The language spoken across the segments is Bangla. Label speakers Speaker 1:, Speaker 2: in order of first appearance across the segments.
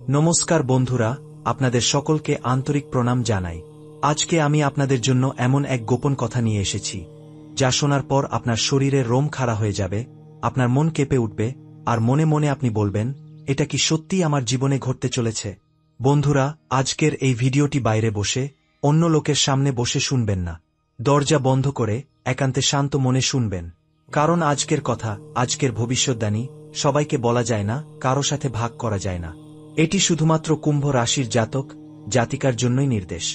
Speaker 1: নমস্কার বন্ধুরা, আপনাদের সকলকে আন্তরিক প্রণাম জানাই। আজকে আমি আপনাদের জন্য এমন এক গোপন কথা নিয়ে এসেছি, যা শোনার পর আপনার শরীরের রোম খাড়া হয়ে যাবে, আপনার মন কেঁপে উঠবে, আর মনে মনে আপনি বলবেন, এটা কি সত্যিই আমার জীবনে ঘটতে চলেছে? বন্ধুরা, আজকের এই ভিডিওটি বাইরে বসে, অন্য লোকের সামনে বসে শুনবেন না। দরজা বন্ধ করে একান্তে শান্ত মনে শুনবেন। কারণ আজকের কথা, আজকের ভবিষ্যদ্বাণী সবাইকে বলা যায় না, কারো সাথে ভাগ করা যায় না। এটি শুধুমাত্র কুম্ভ রাশির জাতক জাতিকার জন্যই নির্দেশ।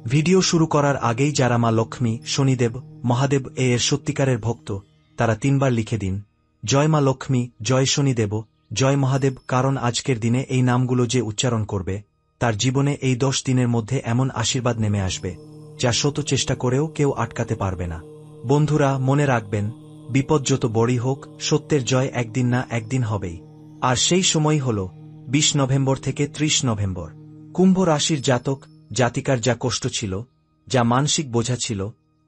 Speaker 1: ভিডিও শুরু করার আগেই যারা মা লক্ষ্মী, শনিদেব, মহাদেব এর সত্যিকারের ভক্ত, তারা 3 বার লিখে দিন, জয় মা লক্ষ্মী, জয় শনিদেব, জয় মহাদেব। কারণ আজকের দিনে এই নামগুলো যে উচ্চারণ করবে, তার জীবনে এই 10 দিনের মধ্যে এমন আশীর্বাদ নেমে আসবে, যা শত চেষ্টা করেও কেউ আটকাতে পারবে না। বন্ধুরা, মনে রাখবেন, বিপদ যত বড়ই হোক, সত্যের জয় একদিন না একদিন হবেই। আর সেই সময় হল 20 নভেম্বর থেকে 30 নভেম্বর। কুম্ভ রাশির জাতক জাতিকার যা কষ্ট ছিল, যা মানসিক বোঝা ছিল,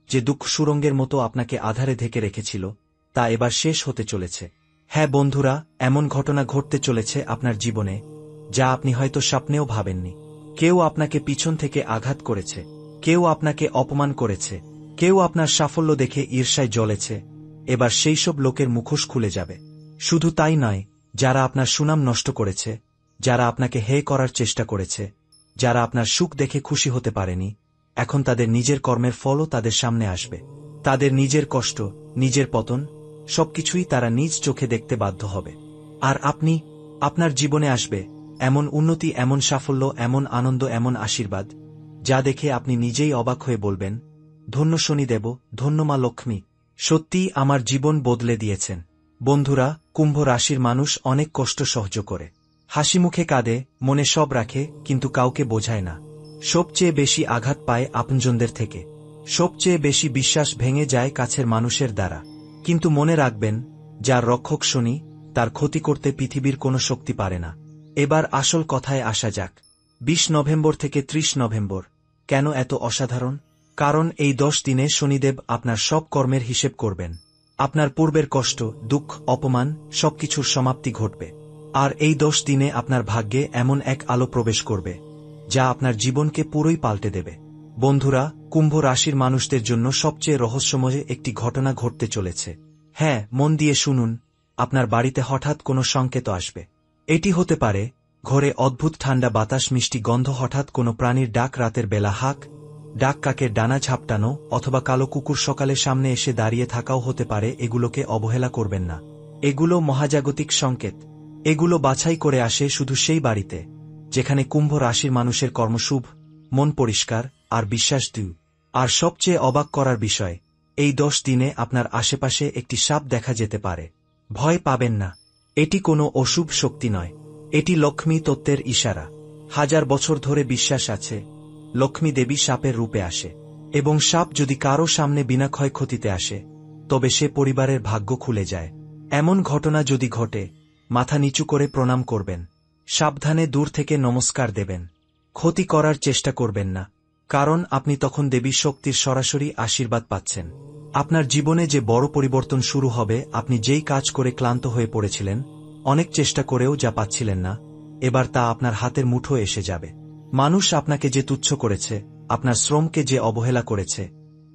Speaker 1: যে দুঃখ সুরঙ্গের মতো আপনাকে আধারে ঢেকে রেখেছিল, তা এবার শেষ হতে চলেছে। হ্যাঁ বন্ধুরা, এমন ঘটনা ঘটতে চলেছে আপনার জীবনে, যা আপনি হয়তো স্বপ্নেও ভাবেননি। কেউ আপনাকে পিছন থেকে আঘাত করেছে, কেউ আপনাকে অপমান করেছে, কেউ আপনার সাফল্য দেখে ঈর্ষায় জ্বলেছে। এবার সেই সব লোকের মুখোশ খুলে যাবে। শুধু তাই নয়, যারা আপনার সুনাম নষ্ট করেছে, যারা আপনাকে হেয় করার চেষ্টা করেছে, যারা আপনার সুখ দেখে খুশি হতে পারেনি, এখন তাদের নিজের কর্মের ফলও তাদের সামনে আসবে। তাদের নিজের কষ্ট, নিজের পতন, সবকিছুই তারা নিজ চোখে দেখতে বাধ্য হবে। আর আপনি, আপনার জীবনে আসবে এমন উন্নতি, এমন সাফল্য, এমন আনন্দ, এমন আশীর্বাদ, যা দেখে আপনি নিজেই অবাক হয়ে বলবেন, ধন্য শনিদেব, ধন্য মা লক্ষ্মী, সত্যিই আমার জীবন বদলে দিয়েছেন। বন্ধুরা, কুম্ভ রাশির মানুষ অনেক কষ্ট সহ্য করে, হাসি মুখে কাঁদে, মনে সব রাখে, কিন্তু কাউকে বোঝায় না। সবচেয়ে বেশি আঘাত পায় আপনজনদের থেকে, সবচেয়ে বেশি বিশ্বাস ভেঙে যায় কাছের মানুষের দ্বারা। কিন্তু মনে রাখবেন, যার রক্ষক শনি, তার ক্ষতি করতে পৃথিবীর কোনো শক্তি পারে না। এবার আসল কথায় আসা যাক। 20 নভেম্বর থেকে 30 নভেম্বর কেন এত অসাধারণ? কারণ এই 10 দিনে শনিদেব আপনার সব কর্মের হিসেব করবেন। আপনার পূর্বের কষ্ট, দুঃখ, অপমান সবকিছুর সমাপ্তি ঘটবে। আর এই 10 দিনে আপনার ভাগ্যে এমন এক আলো প্রবেশ করবে, যা আপনার জীবনকে পুরোই পাল্টে দেবে। বন্ধুরা, কুম্ভ রাশির মানুষদের জন্য সবচেয়ে রহস্যময় একটি ঘটনা ঘটতে চলেছে। হ্যাঁ, মন দিয়ে শুনুন, আপনার বাড়িতে হঠাৎ কোনো সংকেত আসবে। এটি হতে পারে ঘরে অদ্ভুত ঠান্ডা বাতাস, মিষ্টি গন্ধ, হঠাৎ কোনো প্রাণীর ডাক, রাতের বেলা হাঁক ডাক, কাকের ডানা ঝাপটানো, অথবা কালো কুকুর সকালে সামনে এসে দাঁড়িয়ে থাকাও হতে পারে। এগুলোকে অবহেলা করবেন না। এগুলো মহাজাগতিক সংকেত। এগুলো বাছাই করে আসে শুধু সেই বাড়িতে, যেখানে কুম্ভ রাশির মানুষের কর্মশুভ, মন পরিষ্কার, আর বিশ্বাস দৃঢ়। আর সবচেয়ে অবাক করার বিষয়, এই 10 দিনে আপনার আশেপাশে একটি সাপ দেখা যেতে পারে। ভয় পাবেন না, এটি কোনো অশুভ শক্তি নয়, এটি লক্ষ্মী তত্ত্বের ইশারা। হাজার বছর ধরে বিশ্বাস আছে, লক্ষ্মী দেবী সাপের রূপে আসে, এবং সাপ যদি কারো সামনে বিনা ক্ষয়ক্ষতিতে আসে, তবে সে পরিবারের ভাগ্য খুলে যায়। এমন ঘটনা যদি ঘটে, মাথা নিচু করে প্রণাম করবেন, সাবধানে দূর থেকে নমস্কার দেবেন, ক্ষতি করার চেষ্টা করবেন না। কারণ আপনি তখন দেবী শক্তির সরাসরি আশীর্বাদ পাচ্ছেন। আপনার জীবনে যে বড় পরিবর্তন শুরু হবে। আপনি যেই কাজ করে ক্লান্ত হয়ে পড়েছিলেন, অনেক চেষ্টা করেও যা পাচ্ছিলেন না, এবার তা আপনার হাতের মুঠোয় এসে যাবে। মানুষ আপনাকে যে তুচ্ছ করেছে, আপনার শ্রমকে যে অবহেলা করেছে,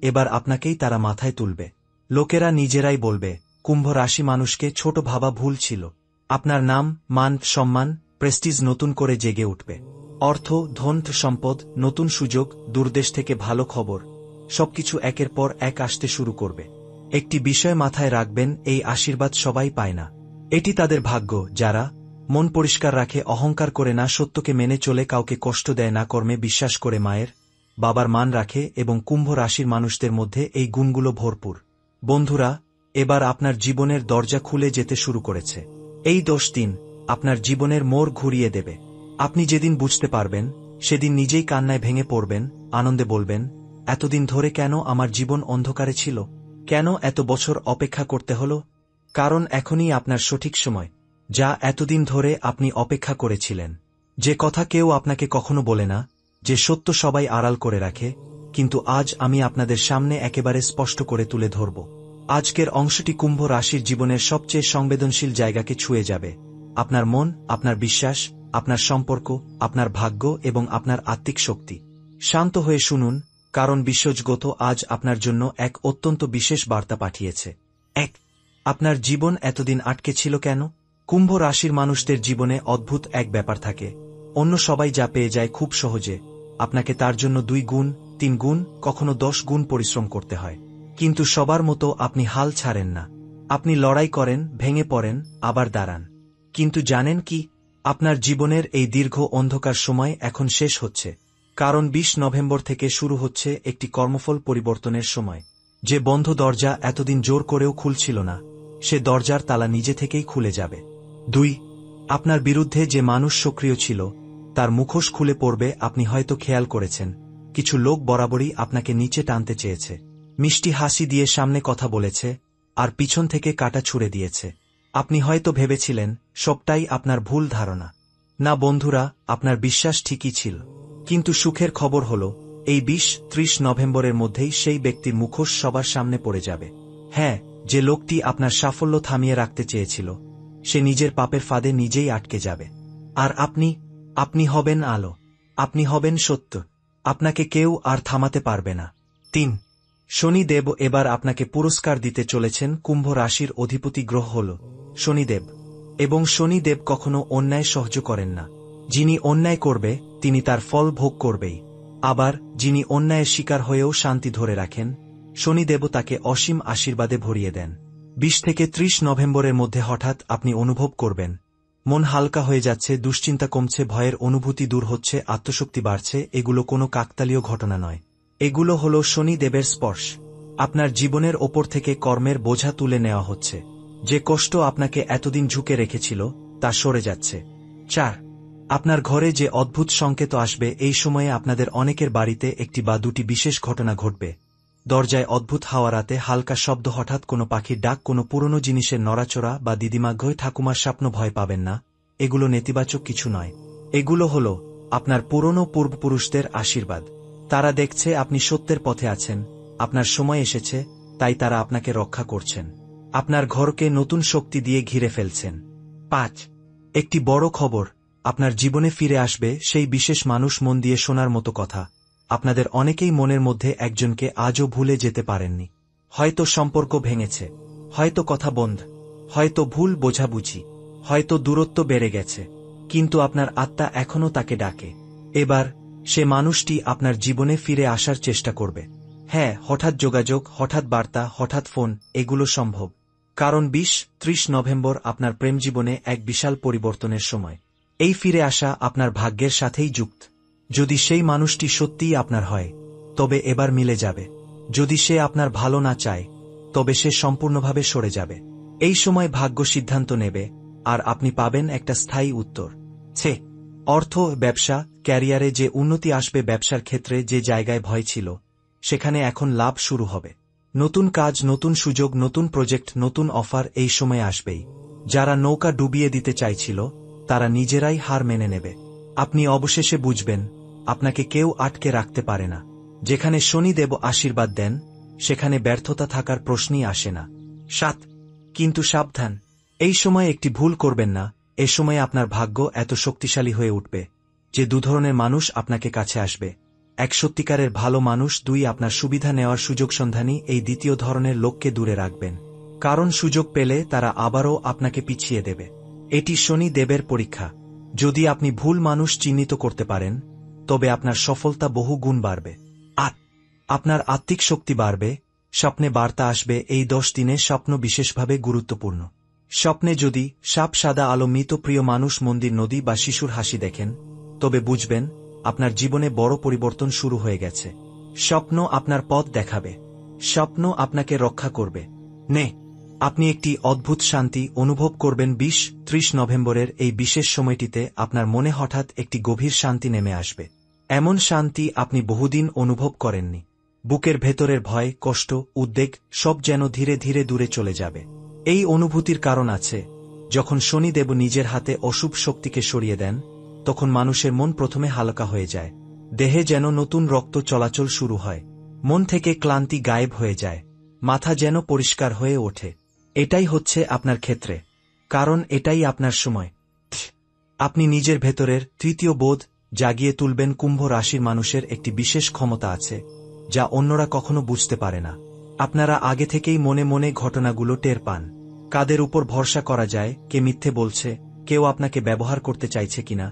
Speaker 1: এবার আপনাকেই তারা মাথায় তুলবে। লোকেরা নিজেরাই বলবে, কুম্ভ রাশি মানুষকে ছোট ভাবা ভুল ছিল। আপনার নাম, মান, সম্মান, প্রেস্টিজ নতুন করে জেগে উঠবে। অর্থ, ধন, সম্পদ, নতুন সুযোগ, দূরদেশ থেকে ভালো খবর, সবকিছু একের পর এক আসতে শুরু করবে। একটি বিষয় মাথায় রাখবেন, এই আশীর্বাদ সবাই পায় না। এটি তাদের ভাগ্য, যারা মন পরিষ্কার রাখে, অহংকার করে না, সত্যকে মেনে চলে, কাউকে কষ্ট দেয় না, কর্মে বিশ্বাস করে, মায়ের বাবার মান রাখে, এবং কুম্ভ রাশির মানুষদের মধ্যে এই গুণগুলো ভরপুর। বন্ধুরা, এবার আপনার জীবনের দরজা খুলে যেতে শুরু করেছে। এই 10 দিন আপনার জীবনের মোড় ঘুরিয়ে দেবে। আপনি যেদিন বুঝতে পারবেন, সেদিন নিজেই কান্নায় ভেঙে পড়বেন, আনন্দে বলবেন, এতদিন ধরে কেন আমার জীবন অন্ধকারে ছিল? কেন এত বছর অপেক্ষা করতে হলো? কারণ এখনই আপনার সঠিক সময়, যা এতদিন ধরে আপনি অপেক্ষা করেছিলেন। যে কথা কেউ আপনাকে কখনো বলে না, যে সত্য সবাই আড়াল করে রাখে, কিন্তু আজ আমি আপনাদের সামনে একেবারে স্পষ্ট করে তুলে ধরব। আজকের অংশটি কুম্ভ রাশির জীবনের সবচেয়ে সংবেদনশীল জায়গাকে ছুঁয়ে যাবে। আপনার মন, আপনার বিশ্বাস, আপনার সম্পর্ক, আপনার ভাগ্য এবং আপনার আত্মিক শক্তি। শান্ত হয়ে শুনুন, কারণ বিশ্বজগত আজ আপনার জন্য এক অত্যন্ত বিশেষ বার্তা পাঠিয়েছে। 1. আপনার জীবন এতদিন আটকে ছিল কেন? কুম্ভ রাশির মানুষদের জীবনে অদ্ভুত এক ব্যাপার থাকে। অন্য সবাই যা পেয়ে যায় খুব সহজে, আপনাকে তার জন্য 2 গুণ, 3 গুণ, কখনো 10 গুণ পরিশ্রম করতে হয়। কিন্তু সবার মতো আপনি হাল ছাড়েন না। আপনি লড়াই করেন, ভেঙে পড়েন, আবার দাঁড়ান। কিন্তু জানেন কি, আপনার জীবনের এই দীর্ঘ অন্ধকার সময় এখন শেষ হচ্ছে। কারণ 20 নভেম্বর থেকে শুরু হচ্ছে একটি কর্মফল পরিবর্তনের সময়। যে বন্ধ দরজা এতদিন জোর করেও খুলছিল না, সে দরজার তালা নিজে থেকেই খুলে যাবে। 2. আপনার বিরুদ্ধে যে মানুষ সক্রিয় ছিল, তার মুখোশ খুলে পড়বে। আপনি হয়তো খেয়াল করেছেন, কিছু লোক বরাবরই আপনাকে নিচে টানতে চেয়েছে। মিষ্টি হাসি দিয়ে সামনে কথা বলেছে, আর পিছন থেকে কাঁটা ছুঁড়ে দিয়েছে। আপনি হয়তো ভেবেছিলেন সবটাই আপনার ভুল ধারণা। না বন্ধুরা, আপনার বিশ্বাস ঠিকই ছিল। কিন্তু সুখের খবর হল, এই 20-30 নভেম্বরের মধ্যেই সেই ব্যক্তির মুখোশ সবার সামনে পড়ে যাবে। হ্যাঁ, যে লোকটি আপনার সাফল্য থামিয়ে রাখতে চেয়েছিল, সে নিজের পাপের ফাঁদে নিজেই আটকে যাবে। আর আপনি হবেন আলো, আপনি হবেন সত্য। আপনাকে কেউ আর থামাতে পারবে না। 3. শনিদেব এবার আপনাকে পুরস্কার দিতে চলেছেন। কুম্ভ রাশির অধিপতি গ্রহ হল শনিদেব, এবং শনিদেব কখনো অন্যায় সহ্য করেন না। যিনি অন্যায় করবে, তিনি তার ফল ভোগ করবেই। আবার যিনি অন্যায়ের শিকার হয়েও শান্তি ধরে রাখেন, শনিদেব তাকে অসীম আশীর্বাদে ভরিয়ে দেন। 20 থেকে 30 নভেম্বরের মধ্যে হঠাৎ আপনি অনুভব করবেন, মন হালকা হয়ে যাচ্ছে, দুশ্চিন্তা কমছে, ভয়ের অনুভূতি দূর হচ্ছে, আত্মশক্তি বাড়ছে। এগুলো কোনো কাকতালীয় ঘটনা নয়, এগুলো হল শনিদেবের স্পর্শ। আপনার জীবনের ওপর থেকে কর্মের বোঝা তুলে নেওয়া হচ্ছে। যে কষ্ট আপনাকে এতদিন ঝুঁকে রেখেছিল, তা সরে যাচ্ছে। 4. আপনার ঘরে যে অদ্ভুত সংকেত আসবে। এই সময়ে আপনাদের অনেকের বাড়িতে একটি বা দুটি বিশেষ ঘটনা ঘটবে। দরজায় অদ্ভুত হাওয়া, রাতে হালকা শব্দ, হঠাৎ কোনো পাখির ডাক, কোনো পুরনো জিনিসের নড়াচড়া বা দিদিমাঘই ঠাকুমার স্বপ্ন। ভয় পাবেন না, এগুলো নেতিবাচক কিছু নয়। এগুলো হল আপনার পুরনো পূর্বপুরুষদের আশীর্বাদ। তারা দেখছে আপনি সত্যের পথে আছেন, আপনার সময় এসেছে, তাই তারা আপনাকে রক্ষা করছেন। আপনার ঘরকে নতুন শক্তি দিয়ে ঘিরে ফেলছেন। 5. একটি বড় খবর, আপনার জীবনে ফিরে আসবে সেই বিশেষ মানুষ। মন দিয়ে শোনার মতো কথা। আপনাদের অনেকেই মনের মধ্যে একজনকে আজও ভুলে যেতে পারেননি। হয়তো সম্পর্ক ভেঙেছে, হয়তো কথা বন্ধ, হয়তো ভুল বোঝাবুঝি, হয়তো দূরত্ব বেড়ে গেছে, কিন্তু আপনার আত্মা এখনও তাকে ডাকে। এবার সে মানুষটি আপনার জীবনে ফিরে আসার চেষ্টা করবে। হ্যাঁ, হঠাৎ যোগাযোগ, হঠাৎ বার্তা, হঠাৎ ফোন, এগুলো সম্ভব। কারণ 20-30 নভেম্বর আপনার প্রেম জীবনে এক বিশাল পরিবর্তনের সময়। এই ফিরে আসা আপনার ভাগ্যের সাথেই যুক্ত। যদি সেই মানুষটি সত্যিই আপনার হয়, তবে এবার মিলে যাবে। যদি সে আপনার ভালো না চায়, তবে সে সম্পূর্ণভাবে সরে যাবে। এই সময় ভাগ্য সিদ্ধান্ত নেবে, আর আপনি পাবেন একটা স্থায়ী উত্তর। অর্থ, ব্যবসা, ক্যারিয়ারে যে উন্নতি আসবে। ব্যবসার ক্ষেত্রে যে জায়গায় ভয় ছিল, সেখানে এখন লাভ শুরু হবে। নতুন কাজ, নতুন সুযোগ, নতুন প্রজেক্ট, নতুন অফার এই সময়ে আসবেই। যারা নৌকা ডুবিয়ে দিতে চাইছিল, তারা নিজেরাই হার মেনে নেবে। আপনি অবশেষে বুঝবেন, আপনাকে কেউ আটকে রাখতে পারে না। যেখানে শনিদেব আশীর্বাদ দেন, সেখানে ব্যর্থতা থাকার প্রশ্নই আসে না। 7. কিন্তু সাবধান, এই সময় একটি ভুল করবেন না। এ সময়ে আপনার ভাগ্য এত শক্তিশালী হয়ে উঠবে যে 2 ধরনের মানুষ আপনাকে কাছে আসবে। 1 সত্যিকারের ভালো মানুষ, 2 আপনার সুবিধা নেওয়ার সুযোগ সন্ধানী। এই দ্বিতীয় ধরনের লোককে দূরে রাখবেন, কারণ সুযোগ পেলে তারা আবারও আপনাকে পিছিয়ে দেবে। এটি শনি দেবের পরীক্ষা। যদি আপনি ভুল মানুষ চিহ্নিত করতে পারেন, তবে আপনার সফলতা বহু গুণ বাড়বে। আর আপনার আত্মিক শক্তি বাড়বে। স্বপ্নে বার্তা আসবে। এই 10 দিনে স্বপ্ন বিশেষভাবে গুরুত্বপূর্ণ। স্বপ্নে যদি সাপ, সাদা আলো, মৃত প্রিয় মানুষ, মন্দির, নদী বা শিশুর হাসি দেখেন, তবে বুঝবেন আপনার জীবনে বড় পরিবর্তন শুরু হয়ে গেছে। স্বপ্ন আপনার পথ দেখাবে, স্বপ্ন আপনাকে রক্ষা করবে। আপনি একটি অদ্ভুত শান্তি অনুভব করবেন। 20-30 নভেম্বরের এই বিশেষ সময়টিতে আপনার মনে হঠাৎ একটি গভীর শান্তি নেমে আসবে। এমন শান্তি আপনি বহুদিন অনুভব করেননি। বুকের ভেতরের ভয়, কষ্ট, উদ্বেগ সব যেন ধীরে ধীরে দূরে চলে যাবে। এই অনুভূতির কারণ আছে। যখন শনিদেব নিজের হাতে অশুভ শক্তিকে সরিয়ে দেন, তখন মানুষের মন প্রথমে হালকা হয়ে যায়। দেহে যেন নতুন রক্ত চলাচল শুরু হয়। মন থেকে ক্লান্তি গায়েব হয়ে যায়। মাথা যেন পরিষ্কার হয়ে ওঠে। এটাই হচ্ছে আপনার ক্ষেত্রে, কারণ এটাই আপনার সময়। আপনি নিজের ভেতরের তৃতীয় বোধ জাগিয়ে তুলবেন। কুম্ভ রাশির মানুষের একটি বিশেষ ক্ষমতা আছে যা অন্যরা কখনো বুঝতে পারে না। আপনারা আগে থেকেই মনে মনে ঘটনাগুলো টের পান। কাদের উপর ভরসা করা যায়, কে মিথ্যে বলছে, কেউ আপনাকে ব্যবহার করতে চাইছে কিনা,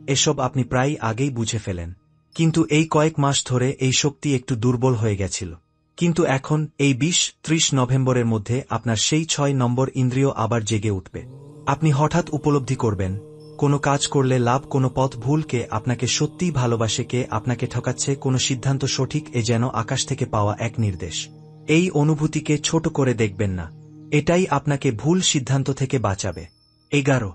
Speaker 1: এসব আপনি প্রায় আগেই বুঝে ফেলেন। কিন্তু এই কয়েক মাস ধরে এই শক্তি একটু দুর্বল হয়ে গেছিল। কিন্তু এখন এই 20-30 নভেম্বরের মধ্যে আপনার সেই 6 নম্বর ইন্দ্রিয় আবার জেগে উঠবে। আপনি হঠাৎ উপলব্ধি করবেন কোনো কাজ করলে লাভ, কোনো পথ ভুল, কে আপনাকে সত্যিই ভালোবাসে, কে আপনাকে ঠকাচ্ছে, কোনো সিদ্ধান্ত সঠিক, এ যেন আকাশ থেকে পাওয়া এক নির্দেশ। এই অনুভূতিকে ছোট করে দেখবেন না, এটাই আপনাকে ভুল সিদ্ধান্ত থেকে বাঁচাবে। 11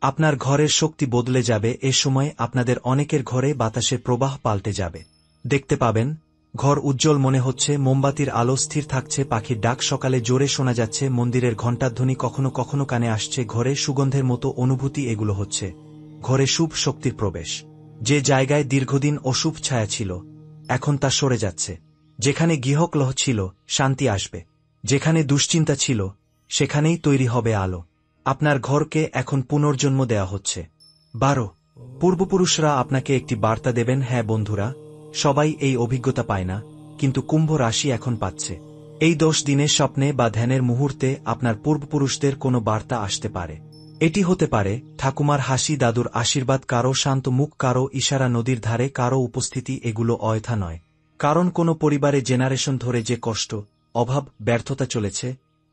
Speaker 1: আপনার ঘরের শক্তি বদলে যাবে। এ সময় আপনাদের অনেকের ঘরে বাতাসের প্রবাহ পাল্টে যাবে। দেখতে পাবেন ঘর উজ্জ্বল মনে হচ্ছে, মোমবাতির আলো স্থির থাকছে, পাখির ডাক সকালে জোরে শোনা যাচ্ছে, মন্দিরের ঘণ্টাধ্বনি কখনো কখনো কানে আসছে, ঘরে সুগন্ধের মতো অনুভূতি। এগুলো হচ্ছে ঘরে শুভ শক্তির প্রবেশ। যে জায়গায় দীর্ঘদিন অশুভ ছায়া ছিল এখন তা সরে যাচ্ছে। যেখানে গৃহকলহ ছিল শান্তি আসবে, যেখানে দুশ্চিন্তা ছিল সেখানেই তৈরি হবে আলো। আপনার ঘরকে এখন পুনর্জন্ম দেওয়া হচ্ছে। 12 পূর্বপুরুষরা আপনাকে একটি বার্তা দেবেন। হ্যাঁ বন্ধুরা, সবাই এই অভিজ্ঞতা পায় না, কিন্তু কুম্ভ রাশি এখন পাচ্ছে। এই 10 দিনে স্বপ্নে বা ধ্যানের মুহূর্তে আপনার পূর্বপুরুষদের কোনো বার্তা আসতে পারে। এটি হতে পারে ঠাকুমার হাসি, দাদুর আশীর্বাদ, কারো শান্ত মুখ, কারো ইশারা, নদীর ধারে কারো উপস্থিতি। এগুলো অয়থা নয়, কারণ কোনো পরিবারে জেনারেশন ধরে যে কষ্ট, অভাব, ব্যর্থতা চলেছে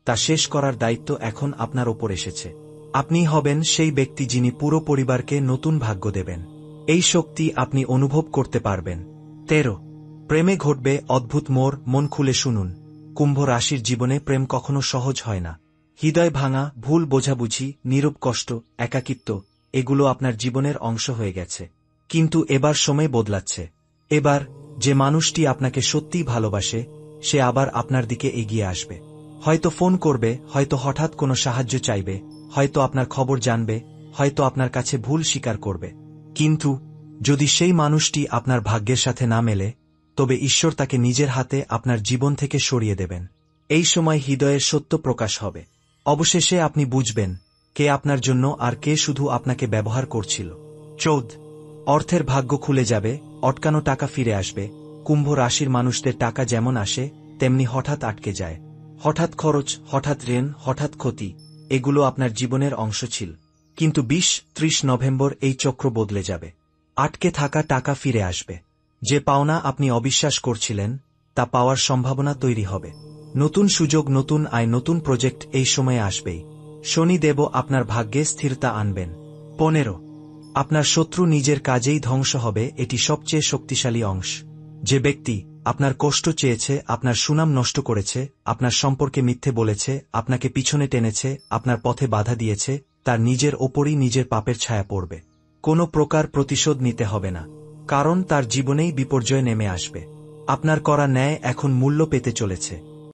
Speaker 1: তা শেষ করার দায়িত্ব এখন আপনার ওপর এসেছে। আপনি হবেন সেই ব্যক্তি যিনি পুরো পরিবারকে নতুন ভাগ্য দেবেন। এই শক্তি আপনি অনুভব করতে পারবেন। 13 প্রেমে ঘটবে অদ্ভুত মোড়। মন খুলে শুনুন, কুম্ভ রাশির জীবনে প্রেম কখনো সহজ হয় না। হৃদয় ভাঙা, ভুল বোঝাবুঝি, নীরব কষ্ট, একাকিত্ব, এগুলো আপনার জীবনের অংশ হয়ে গেছে। কিন্তু এবার সময় বদলাচ্ছে। এবার যে মানুষটি আপনাকে সত্যিই ভালোবাসে সে আবার আপনার দিকে এগিয়ে আসবে। হয়তো ফোন করবে, হয়তো হঠাৎ কোনো সাহায্য চাইবে, হয়তো আপনার খবর জানবে, হয়তো আপনার কাছে ভুল স্বীকার করবে। কিন্তু যদি সেই মানুষটি আপনার ভাগ্যের সাথে না মেলে, তবে ঈশ্বর তাকে নিজের হাতে আপনার জীবন থেকে সরিয়ে দেবেন। এই সময় হৃদয়ের সত্য প্রকাশ হবে। অবশেষে আপনি বুঝবেন কে আপনার জন্য আর কে শুধু আপনাকে ব্যবহার করছিল। 14 অর্থের ভাগ্য খুলে যাবে, অটকানো টাকা ফিরে আসবে। কুম্ভ রাশির মানুষদের টাকা যেমন আসে তেমনি হঠাৎ আটকে যায়। হঠাৎ খরচ, হঠাৎ ঋণ, হঠাৎ ক্ষতি, এগুলো আপনার জীবনের অংশ ছিল। কিন্তু 20-30 নভেম্বর এই চক্র বদলে যাবে। আটকে থাকা টাকা ফিরে আসবে। যে পাওনা আপনি অবিশ্বাস করছিলেন তা পাওয়ার সম্ভাবনা তৈরি হবে। নতুন সুযোগ, নতুন আয়, নতুন প্রজেক্ট এই সময়ে আসবেই। শনিদেব আপনার ভাগ্যে স্থিরতা আনবেন। 15 আপনার শত্রু নিজের কাজেই ধ্বংস হবে। এটি সবচেয়ে শক্তিশালী অংশ। যে ব্যক্তি আপনার কষ্ট চেয়েছে, আপনার সুনাম নষ্ট করেছে, আপনার সম্পর্কে মিথ্যে বলেছে, আপনাকে পিছনে টেনেছে, আপনার পথে বাধা দিয়েছে, তার নিজের ওপরই নিজের পাপের ছায়া পড়বে। কোনো প্রকার প্রতিশোধ নিতে হবে না, কারণ তার জীবনেই বিপর্যয় নেমে আসবে। আপনার করা ন্যায় এখন মূল্য পেতে চলেছে।